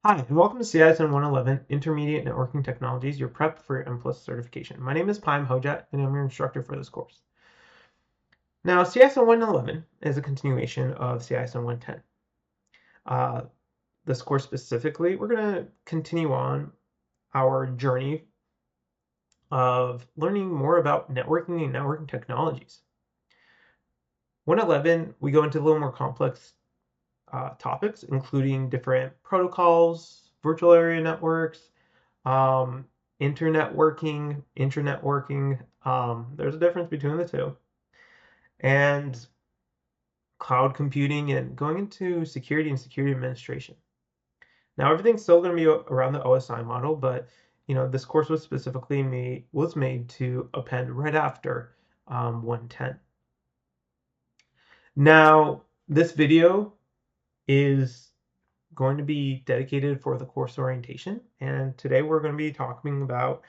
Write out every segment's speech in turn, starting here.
Hi, and welcome to CISN 111 Intermediate Networking Technologies, your prep for your M+ certification. My name is Paim Hojat, and I'm your instructor for this course. Now, CISN 111 is a continuation of CISN 110. This course specifically, we're going to continue on our journey of learning more about networking and networking technologies. 111, we go into a little more complex topics, including different protocols, virtual area networks, internetworking, intranetworking. There's a difference between the two. And cloud computing and going into security and security administration. Now, everything's still going to be around the OSI model, but this course was specifically made to append right after 110. Now, this video is going to be dedicated for the course orientation, and today we're going to be talking about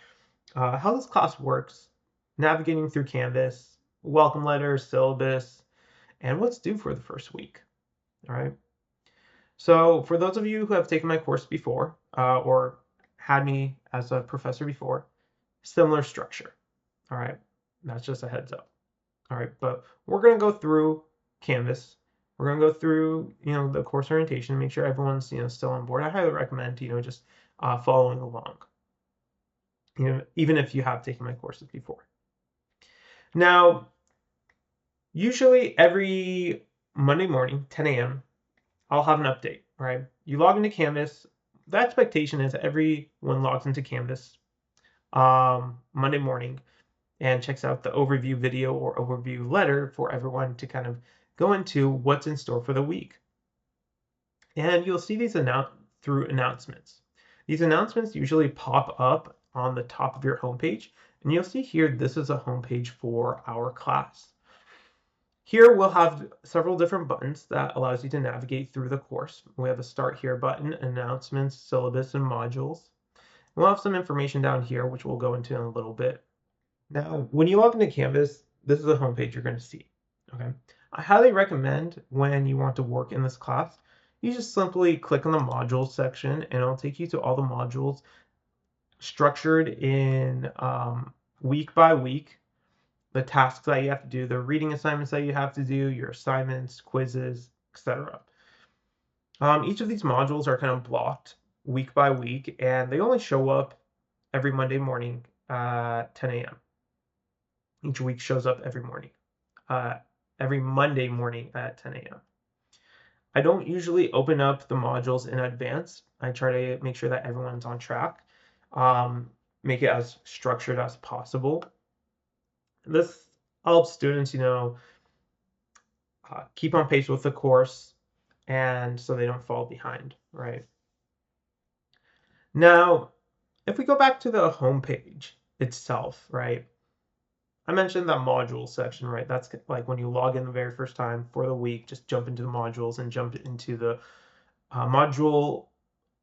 how this class works, navigating through Canvas, welcome letter, syllabus, and what's due for the first week. All right. So for those of you who have taken my course before or had me as a professor before, similar structure. All right. That's just a heads up. All right. But we're going to go through Canvas. We're going to go through, the course orientation, make sure everyone's, still on board. I highly recommend, just following along, even if you have taken my courses before. Now, usually every Monday morning, 10 a.m., I'll have an update, right? You log into Canvas. The expectation is everyone logs into Canvas Monday morning and checks out the overview video or overview letter for everyone to kind of go into what's in store for the week. And you'll see these through announcements. These announcements usually pop up on the top of your homepage, and you'll see here this is a homepage for our class. Here we'll have several different buttons that allows you to navigate through the course. We have a Start Here button, announcements, syllabus, and modules. We'll have some information down here, which we'll go into in a little bit. Now, when you log into Canvas, this is the homepage you're going to see. Okay, I highly recommend when you want to work in this class, you just simply click on the modules section, and it'll take you to all the modules structured in week by week. The tasks that you have to do, the reading assignments that you have to do, your assignments, quizzes, etc. Each of these modules are kind of blocked week by week, and they only show up every Monday morning at 10 a.m. Each week shows up every Monday morning at 10 a.m. I don't usually open up the modules in advance. I try to make sure that everyone's on track, make it as structured as possible. This helps students, keep on pace with the course, and so they don't fall behind, right? Now, if we go back to the home page itself, right? I mentioned that module section, right? That's like when you log in the very first time for the week, just jump into the modules and jump into the module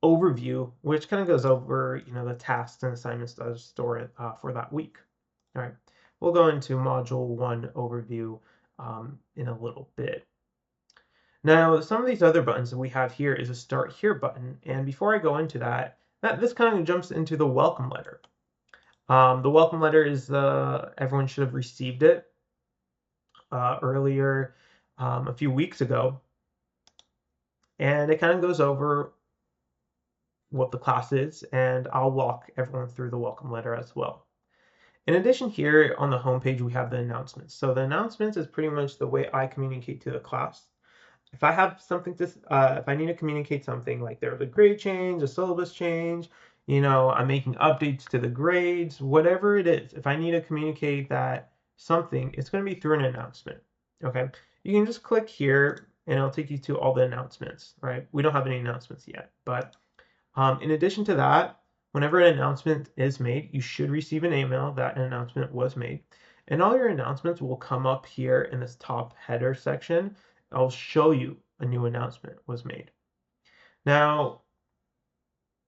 overview, which kind of goes over, the tasks and assignments that are stored for that week. All right. We'll go into Module 1 overview in a little bit. Now, some of these other buttons that we have here is a Start Here button. And before I go into that, this kind of jumps into the welcome letter. The welcome letter is everyone should have received it earlier a few weeks ago. And it kind of goes over what the class is, and I'll walk everyone through the welcome letter as well. In addition, here on the homepage, we have the announcements. So the announcements is pretty much the way I communicate to the class. If I have something if I need to communicate something like there's a grade change, a syllabus change, I'm making updates to the grades, whatever it is, if I need to communicate that something, it's going to be through an announcement. Okay, you can just click here and it'll take you to all the announcements, right? We don't have any announcements yet, but in addition to that, whenever an announcement is made, you should receive an email that an announcement was made. And all your announcements will come up here in this top header section. I'll show you a new announcement was made. Now,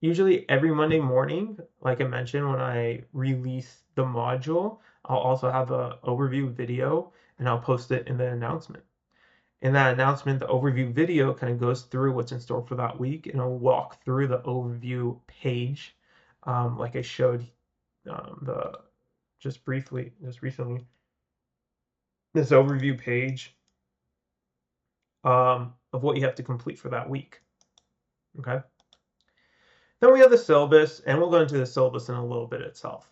usually every Monday morning, like I mentioned, when I release the module, I'll also have an overview video and I'll post it in the announcement. In that announcement, the overview video kind of goes through what's in store for that week, and it'll walk through the overview page, like I showed just recently, this overview page of what you have to complete for that week. Okay. Then we have the syllabus, and we'll go into the syllabus in a little bit itself.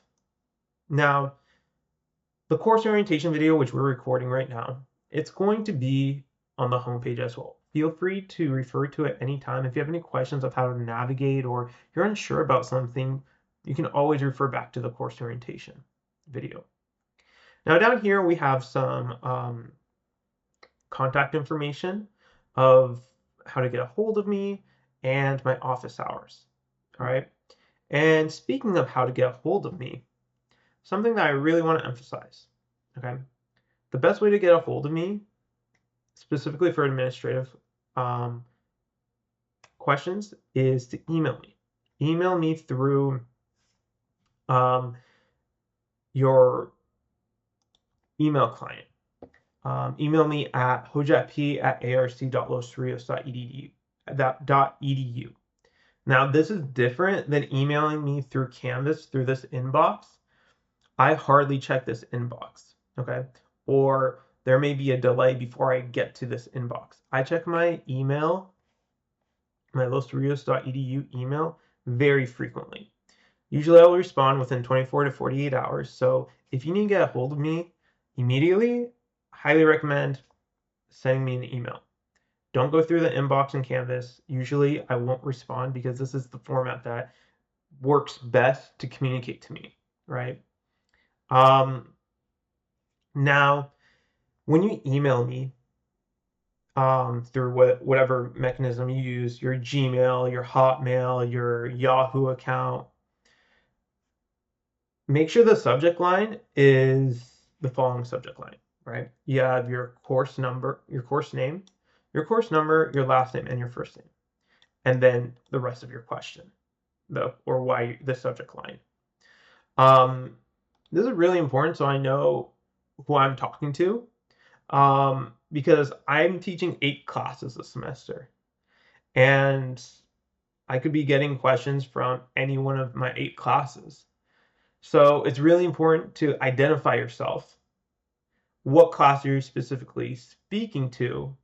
Now, the course orientation video, which we're recording right now, it's going to be on the homepage as well. Feel free to refer to it anytime. If you have any questions of how to navigate or you're unsure about something, you can always refer back to the course orientation video. Now down here we have some contact information of how to get a hold of me and my office hours. All right. And speaking of how to get a hold of me, something that I really want to emphasize, okay? The best way to get a hold of me, specifically for administrative questions, is to email me. Email me through your email client. Email me at hojap@arc.losrios.edu. Now, this is different than emailing me through Canvas through this inbox. I hardly check this inbox, okay? Or there may be a delay before I get to this inbox. I check my email, my losrios.edu email, very frequently. Usually I'll respond within 24 to 48 hours. So if you need to get a hold of me immediately, highly recommend sending me an email. Don't go through the inbox in Canvas. Usually I won't respond because this is the format that works best to communicate to me, right? Now, when you email me through whatever mechanism you use, your Gmail, your Hotmail, your Yahoo account, make sure the subject line is the following subject line, right? You have your course number, your course name, your course number, your last name, and your first name, and then the rest of your question, or why the subject line. This is really important so I know who I'm talking to, because I'm teaching 8 classes a semester, and I could be getting questions from any one of my 8 classes. So it's really important to identify yourself, what class you're specifically speaking to,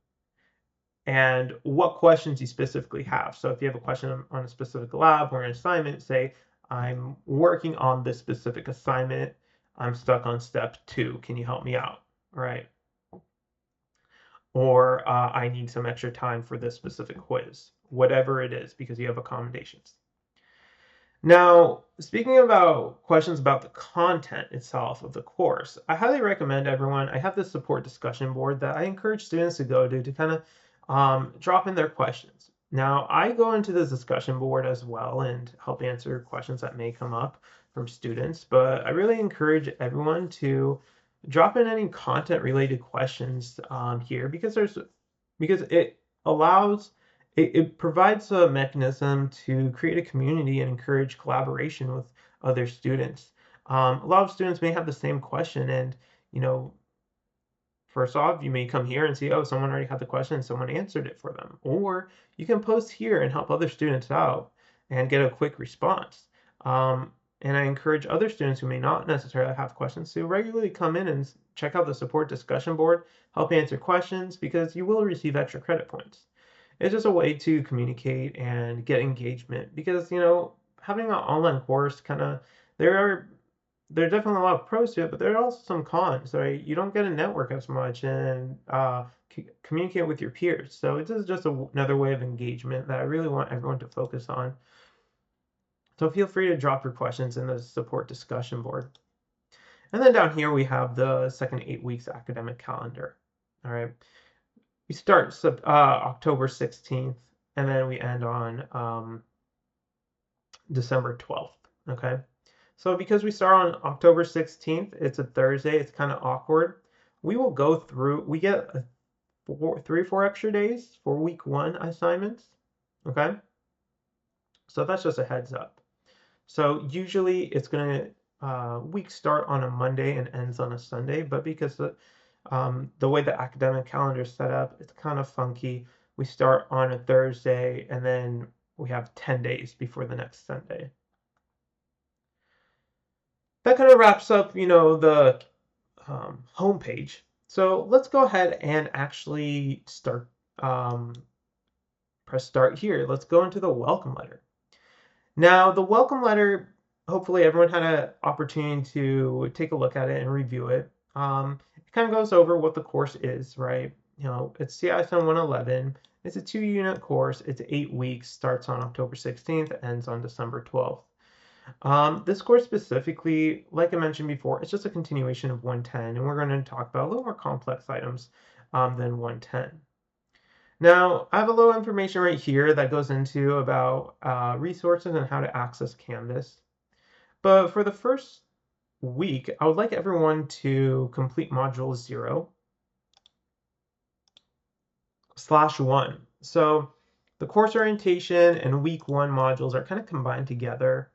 and what questions you specifically have. So if you have a question on a specific lab or an assignment, say, I'm working on this specific assignment, I'm stuck on step 2, can you help me out, right? Or I need some extra time for this specific quiz, whatever it is, because you have accommodations. Now, speaking about questions about the content itself of the course, I highly recommend everyone, I have this support discussion board that I encourage students to go to kind of drop in their questions. Now, I go into this discussion board as well and help answer questions that may come up from students, but I really encourage everyone to drop in any content related questions here because it allows it provides a mechanism to create a community and encourage collaboration with other students. A lot of students may have the same question, and first off, you may come here and see, oh, someone already had the question and someone answered it for them. Or you can post here and help other students out and get a quick response. And I encourage other students who may not necessarily have questions to regularly come in and check out the support discussion board, help answer questions, because you will receive extra credit points. It's just a way to communicate and get engagement because, having an online course there are definitely a lot of pros to it, but there are also some cons, right? You don't get to network as much and communicate with your peers. So it is just another way of engagement that I really want everyone to focus on. So feel free to drop your questions in the support discussion board. And then down here we have the second 8 weeks academic calendar. All right. We start October 16th and then we end on December 12th. Okay. So because we start on October 16th, it's a Thursday, it's kind of awkward. We will go through, we get 3 or 4 extra days for week 1 assignments. Okay. So that's just a heads up. So usually it's going to week start on a Monday and ends on a Sunday, but because The way the academic calendar is set up, it's kind of funky. We start on a Thursday and then we have 10 days before the next Sunday. That kind of wraps up, the homepage. So let's go ahead and actually start. Press start here. Let's go into the welcome letter. Now, the welcome letter, hopefully everyone had an opportunity to take a look at it and review it. It kind of goes over what the course is, right? It's CISN 111. It's a 2-unit course. It's 8 weeks, starts on October 16th, ends on December 12th. This course specifically, like I mentioned before, it's just a continuation of 110, and we're going to talk about a little more complex items than 110. Now, I have a little information right here that goes into about resources and how to access Canvas. But for the first week, I would like everyone to complete module 0/1. So the course orientation and week 1 modules are kind of combined together.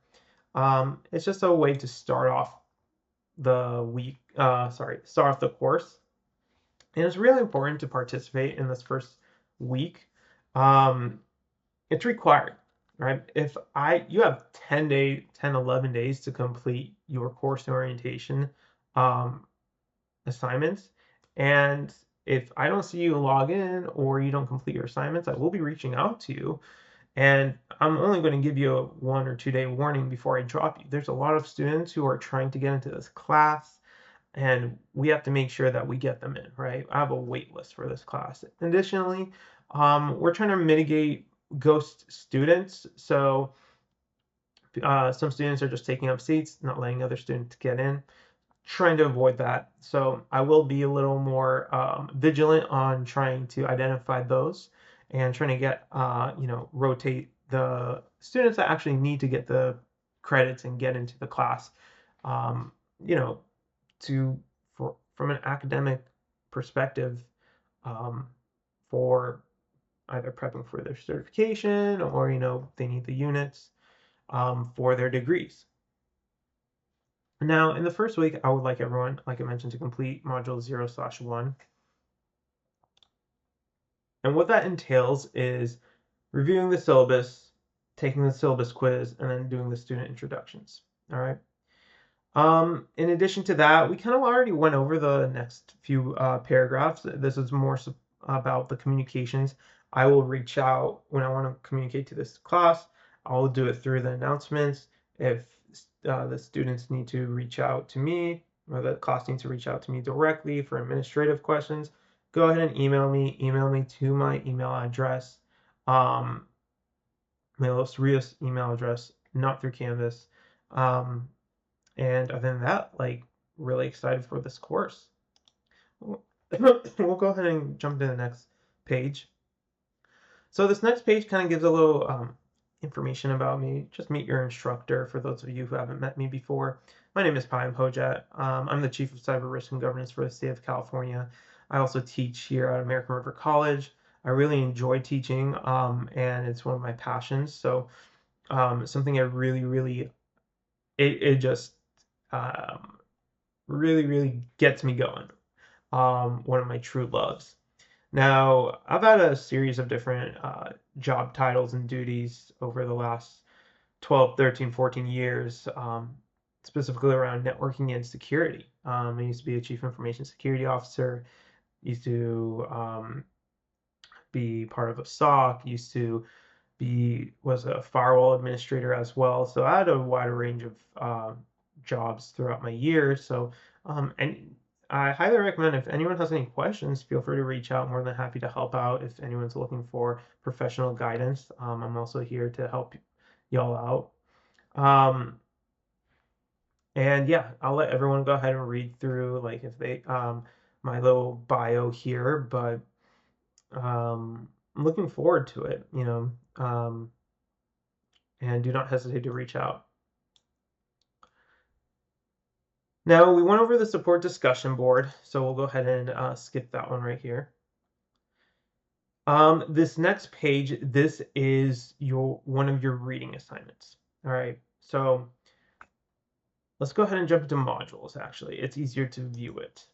It's just a way to start off the course. And it's really important to participate in this first week. It's required, right? You have 11 days to complete your course orientation assignments. And if I don't see you log in or you don't complete your assignments, I will be reaching out to you. And I'm only going to give you a 1 or 2 day warning before I drop you. There's a lot of students who are trying to get into this class, and we have to make sure that we get them in, right? I have a wait list for this class. Additionally, we're trying to mitigate ghost students. So some students are just taking up seats, not letting other students get in. Trying to avoid that. So I will be a little more vigilant on trying to identify those and trying to get, rotate the students that actually need to get the credits and get into the class, um, you know, from an academic perspective, um, for either prepping for their certification or, they need the units for their degrees. Now, in the first week, I would like everyone, like I mentioned, to complete module 0/1. And what that entails is reviewing the syllabus, taking the syllabus quiz, and then doing the student introductions. All right. In addition to that, we kind of already went over the next few paragraphs. This is more about the communications. I will reach out when I want to communicate to this class. I'll do it through the announcements. If the students need to reach out to me, or the class needs to reach out to me directly for administrative questions, go ahead and email me. Email me to my email address, my most recent email address, not through Canvas. And other than that, really excited for this course. We'll go ahead and jump to the next page. So this next page kind of gives a little information about me. Just meet your instructor for those of you who haven't met me before. My name is Payam Hojat. I'm the Chief of Cyber Risk and Governance for the state of California. I also teach here at American River College. I really enjoy teaching, and it's one of my passions. So something I really, it just really gets me going. One of my true loves. Now, I've had a series of different job titles and duties over the last 12, 13, 14 years, specifically around networking and security. I used to be a chief information security officer, used to be part of a SOC, used to was a firewall administrator as well. So I had a wide range of jobs throughout my years. So and I highly recommend, if anyone has any questions, feel free to reach out. I'm more than happy to help out if anyone's looking for professional guidance. I'm also here to help y'all out. And yeah, I'll let everyone go ahead and read through if they my little bio here, but I'm looking forward to it, and do not hesitate to reach out. Now, we went over the support discussion board, so we'll go ahead and skip that one right here. This next page, this is one of your reading assignments. All right, so let's go ahead and jump into modules, actually. It's easier to view it.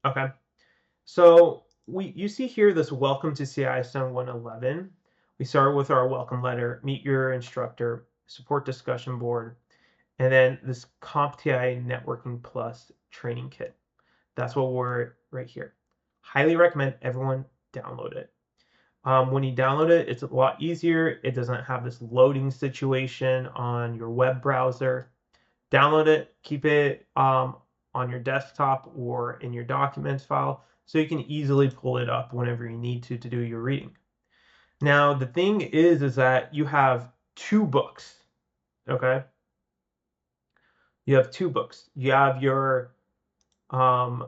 Okay. So you see here this welcome to CISN 111. We start with our welcome letter, meet your instructor, support discussion board, and then this CompTIA Networking Plus training kit. That's what we're right here. Highly recommend everyone download it. When you download it, it's a lot easier. It doesn't have this loading situation on your web browser. Download it, keep it on your desktop or in your documents file so you can easily pull it up whenever you need to do your reading. Now, the thing is that you have two books, okay? You have two books. You have um,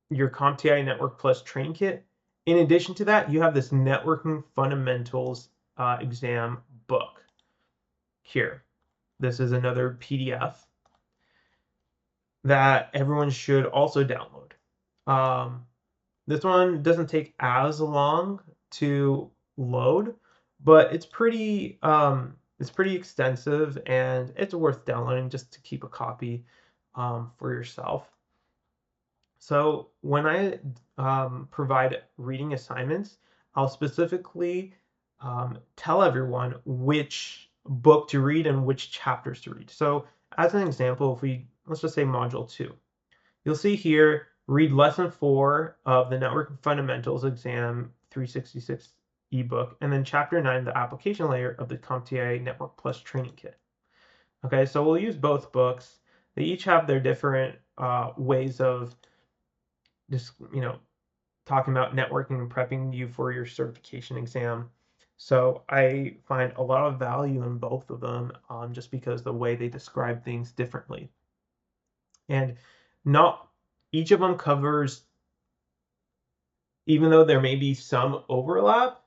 your CompTIA Network Plus training kit. In addition to that, you have this networking fundamentals exam book here. This is another PDF that everyone should also download. This one doesn't take as long to load, but it's pretty extensive and it's worth downloading just to keep a copy for yourself. So when I provide reading assignments, I'll specifically tell everyone which book to read and which chapters to read. So as an example, let's just say module 2, you'll see here, read lesson 4 of the Networking Fundamentals Exam 366 ebook, and then chapter 9, the application layer of the CompTIA Network Plus training kit. Okay, so we'll use both books. They each have their different ways of just, talking about networking and prepping you for your certification exam. So I find a lot of value in both of them just because the way they describe things differently. And not each of them covers, even though there may be some overlap,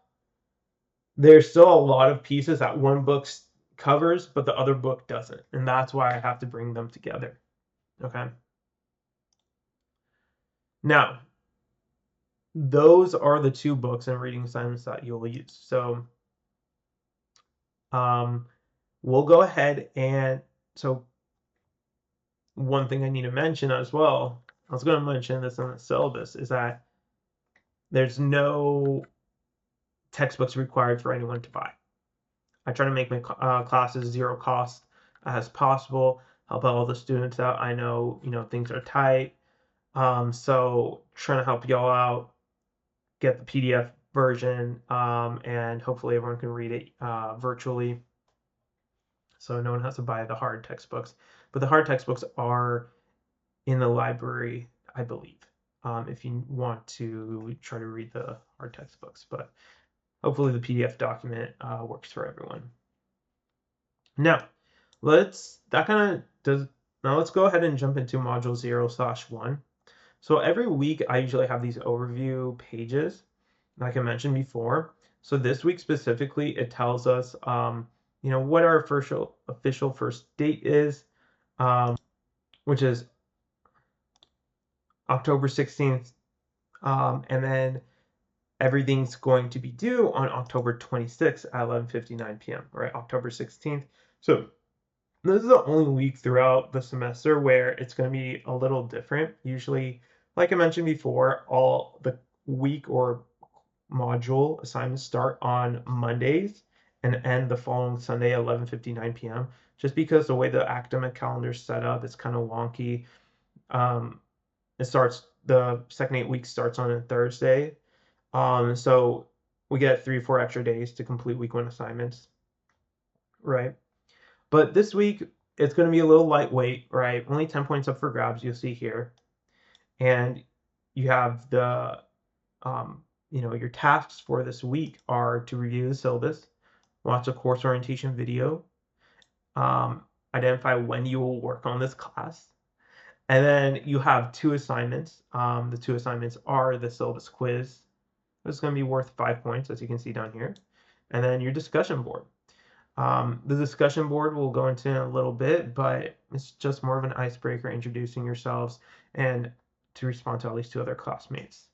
there's still a lot of pieces that one book covers, but the other book doesn't. And that's why I have to bring them together. Okay. Now, those are the two books and reading assignments that you'll use. So we'll go ahead and so one thing I need to mention as well, I was going to mention this in the syllabus, is that there's no textbooks required for anyone to buy. I try to make my classes zero cost as possible, help all the students out. I know, things are tight. So trying to help y'all out, get the PDF version, and hopefully everyone can read it virtually. So no one has to buy the hard textbooks. But the hard textbooks are in the library, I believe, if you want to try to read the hard textbooks. But hopefully the PDF document works for everyone. Now, let's go ahead and jump into module 0/1. So every week I usually have these overview pages, like I mentioned before. So this week specifically, it tells us, what our official first date is, which is October 16th, and then everything's going to be due on October 26th at 11:59 p.m. Right, October 16th. So this is the only week throughout the semester where it's going to be a little different. Usually, like I mentioned before, all the week or module assignments start on Mondays and end the following Sunday at 11:59 p.m. Just because the way the academic calendar is set up, it's kind of wonky. The second 8 weeks starts on a Thursday. So we get 3 or 4 extra days to complete week 1 assignments, right? But this week, it's going to be a little lightweight, right? Only 10 points up for grabs, you'll see here. And you have the, your tasks for this week are to review the syllabus, watch a course orientation video, identify when you will work on this class, and then you have 2 assignments. The 2 assignments are the syllabus quiz. It's going to be worth 5 points, as you can see down here, and then your discussion board. The discussion board we'll go into in a little bit, but it's just more of an icebreaker, introducing yourselves and to respond to at least 2 other classmates.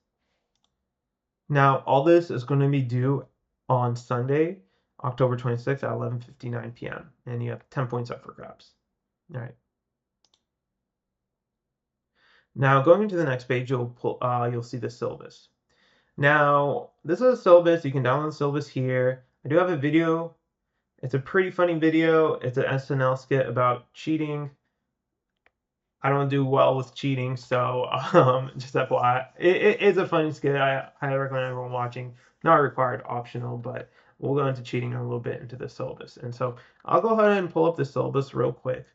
Now, all this is going to be due on Sunday, October 26th at 11:59 p.m. and you have 10 points up for grabs. All right. Now, going into the next page, you'll see the syllabus. Now, this is a syllabus. You can download the syllabus here. I do have a video. It's a pretty funny video. It's an SNL skit about cheating. I don't do well with cheating, so just FYI, it's a funny skit. I highly recommend everyone watching. Not required, optional, but we'll go into cheating a little bit into the syllabus. And so I'll go ahead and pull up the syllabus real quick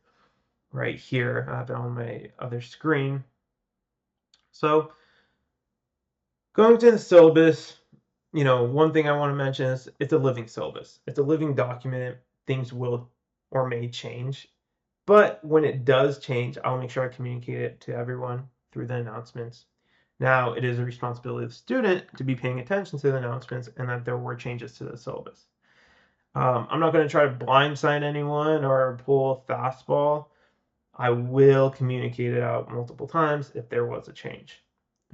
right here. I have it on my other screen. So going to the syllabus, one thing I want to mention is it's a living syllabus. It's a living document. Things will or may change. But when it does change, I'll make sure I communicate it to everyone through the announcements. Now, it is a responsibility of the student to be paying attention to the announcements and that there were changes to the syllabus. I'm not going to try to blindside anyone or pull a fastball. I will communicate it out multiple times if there was a change.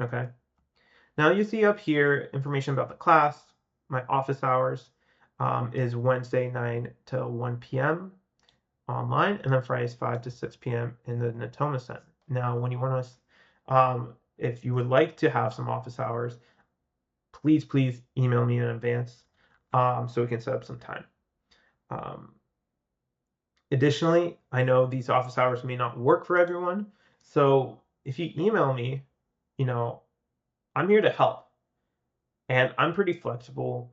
Okay. Now you see up here information about the class. My office hours is Wednesday 9 to 1 p.m. online, and then Fridays 5 to 6 p.m. in the Natoma Center. Now, when you want to, if you would like to have some office hours, please email me in advance so we can set up some time. Additionally, I know these office hours may not work for everyone, so if you email me, I'm here to help, and I'm pretty flexible.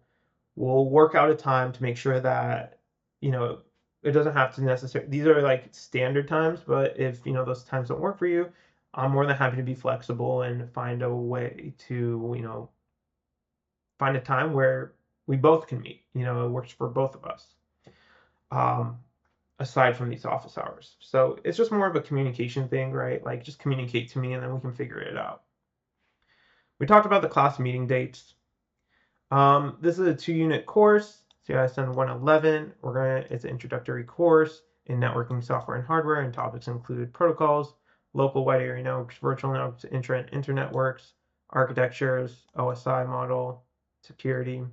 We'll work out a time to make sure that it doesn't have to necessarily, these are like standard times, but if those times don't work for you, I'm more than happy to be flexible and find a way to find a time where we both can meet. It works for both of us, aside from these office hours. So it's just more of a communication thing, right? Like, just communicate to me and then we can figure it out. We talked about the class meeting dates. This is a 2-unit course, CISN 111. It's an introductory course in networking software and hardware, and topics include protocols, local wide area networks, virtual networks, intra and internetworks, architectures, OSI model, security.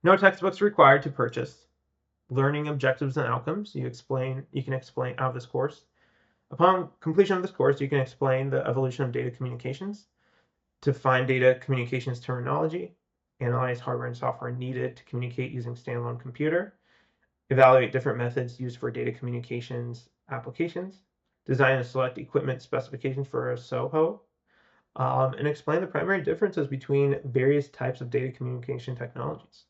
No textbooks required to purchase. Learning objectives and outcomes. You can explain out of this course. Upon completion of this course, you can explain the evolution of data communications, define data communications terminology, analyze hardware and software needed to communicate using standalone computer, evaluate different methods used for data communications applications, design and select equipment specifications for a SOHO, and explain the primary differences between various types of data communication technologies.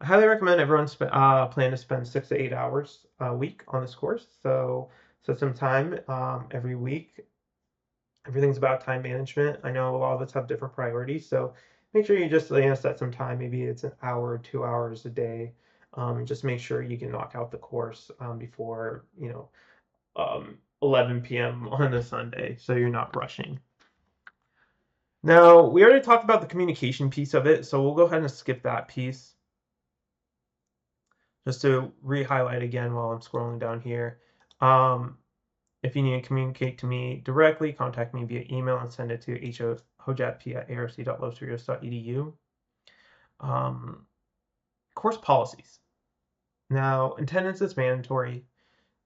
I highly recommend everyone plan to spend 6 to 8 hours a week on this course. So set some time every week. Everything's about time management. I know a lot of us have different priorities, so make sure you just set some time. Maybe it's an hour, 2 hours a day. Just make sure you can knock out the course before 11 p.m. on a Sunday, so you're not rushing. Now, we already talked about the communication piece of it, so we'll go ahead and skip that piece. Just to re-highlight again while I'm scrolling down here. If you need to communicate to me directly, contact me via email and send it to hojatp@arc.lovestudios.edu. Course policies. Now, attendance is mandatory.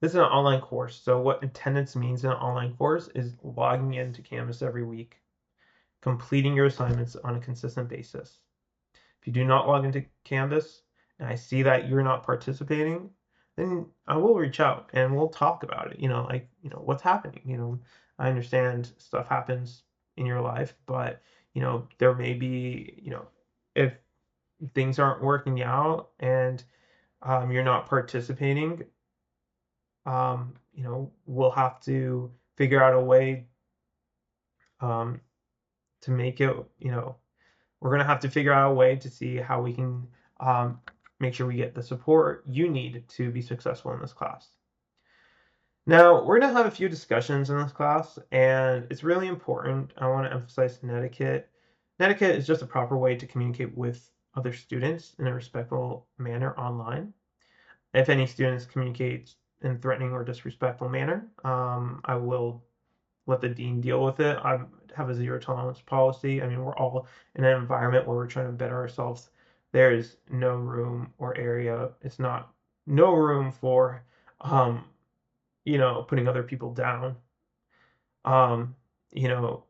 This is an online course, so what attendance means in an online course is logging into Canvas every week, completing your assignments on a consistent basis. If you do not log into Canvas and I see that you're not participating, then I will reach out and we'll talk about it. What's happening. I understand stuff happens in your life, but there may be, if things aren't working out and you're not participating, we'll have to figure out a way to make it, we're going to have to figure out a way to see how we can make sure we get the support you need to be successful in this class. Now, we're going to have a few discussions in this class, and it's really important. I want to emphasize netiquette. Netiquette is just a proper way to communicate with other students in a respectful manner online. If any students communicate in threatening or disrespectful manner, I will let the dean deal with it. I have a zero tolerance policy. I mean, we're all in an environment where we're trying to better ourselves. There is no room or area. It's not no room for putting other people down. you know,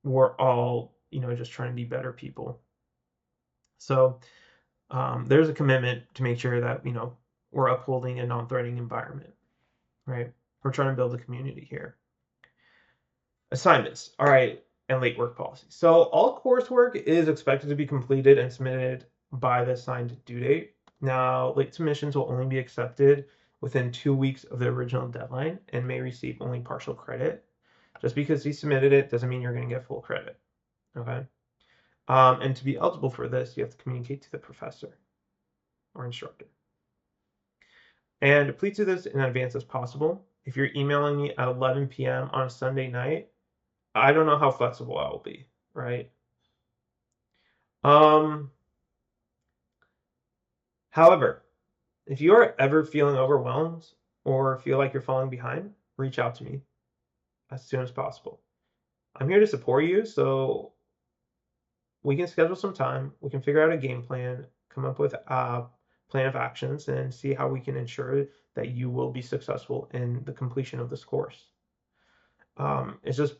we're all, just trying to be better people. So there's a commitment to make sure that, we're upholding a non-threatening environment, right? We're trying to build a community here. Assignments, all right, and late work policy. So all coursework is expected to be completed and submitted by the assigned due date. Now, late submissions will only be accepted within 2 weeks of the original deadline and may receive only partial credit. Just because you submitted it doesn't mean you're going to get full credit, okay? And to be eligible for this, you have to communicate to the professor or instructor. And please do this in advance as possible. If you're emailing me at 11 p.m. on a Sunday night, I don't know how flexible I will be, right? However, if you are ever feeling overwhelmed or feel like you're falling behind, reach out to me as soon as possible. I'm here to support you, so we can schedule some time, we can figure out a game plan, come up with a plan of actions, and see how we can ensure that you will be successful in the completion of this course. It's just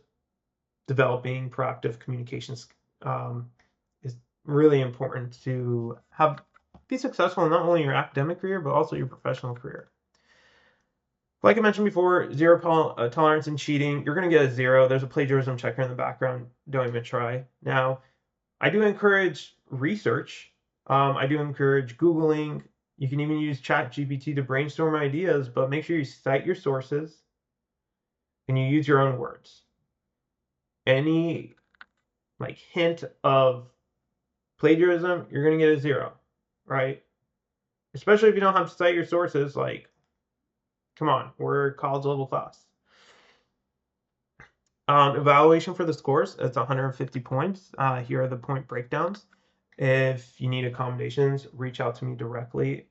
developing proactive communications is really important to be successful in not only your academic career, but also your professional career. Like I mentioned before, zero tolerance in cheating. You're going to get a 0. There's a plagiarism checker in the background. Don't even try. Now, I do encourage research. I do encourage Googling. You can even use ChatGPT to brainstorm ideas, but make sure you cite your sources and you use your own words. Any hint of plagiarism, you're going to get a 0, right? Especially if you don't have to cite your sources. Come on, we're a college level class. Evaluation for this course, it's 150 points. Here are the point breakdowns. If you need accommodations, reach out to me directly.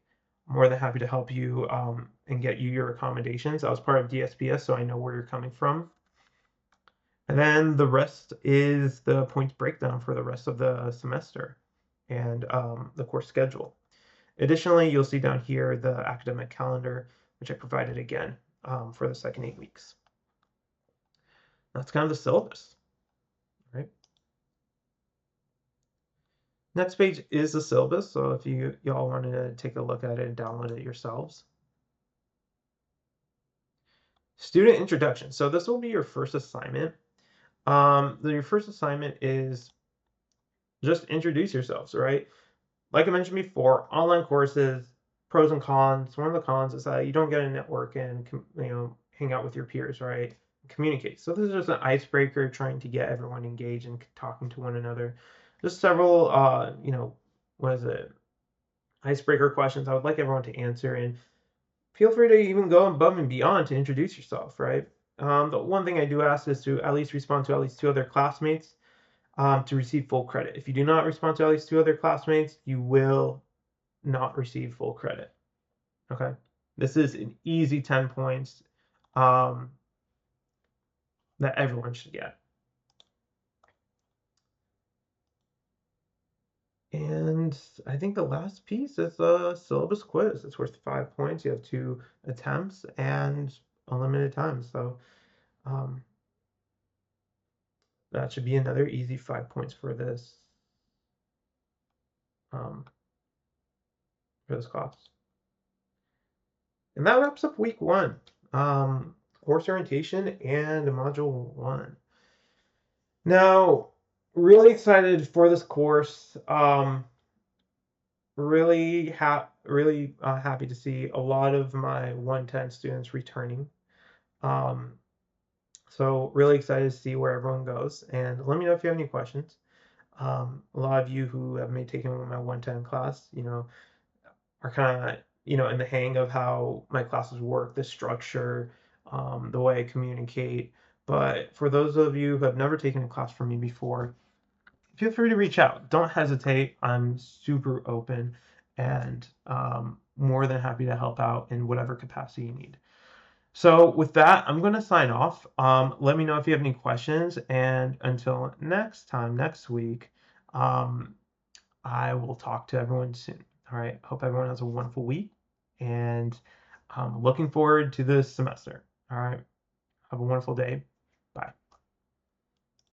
I'm more than happy to help you and get you your accommodations. I was part of DSPS, so I know where you're coming from. And then the rest is the points breakdown for the rest of the semester and the course schedule. Additionally, you'll see down here the academic calendar, which I provided again for the second 8 weeks. That's kind of the syllabus, right? Next page is the syllabus, so if y'all wanted to take a look at it and download it yourselves. Student introduction. So this will be your first assignment. Your first assignment is just introduce yourselves, right? Like I mentioned before, online courses, pros and cons. One of the cons is that you don't get to network and hang out with your peers, right? Communicate. So this is just an icebreaker, trying to get everyone engaged and talking to one another. Just several, icebreaker questions I would like everyone to answer, and feel free to even go above and beyond to introduce yourself, right? The one thing I do ask is to at least respond to at least 2 other classmates to receive full credit. If you do not respond to at least 2 other classmates, you will not receive full credit. Okay, this is an easy 10 points that everyone should get. And I think the last piece is the syllabus quiz. It's worth 5 points. You have 2 attempts and unlimited time. So that should be another easy 5 points for this class. And that wraps up week 1, course orientation and module 1. Now, really excited for this course. Really happy to see a lot of my 110 students returning. So really excited to see where everyone goes. And let me know if you have any questions. A lot of you who have taken my 110 class, are kind of, in the hang of how my classes work, the structure, the way I communicate. But for those of you who have never taken a class from me before, feel free to reach out. Don't hesitate. I'm super open and more than happy to help out in whatever capacity you need. So with that, I'm going to sign off. Let me know if you have any questions. And until next time, next week, I will talk to everyone soon. All right. Hope everyone has a wonderful week. And looking forward to this semester. All right. Have a wonderful day.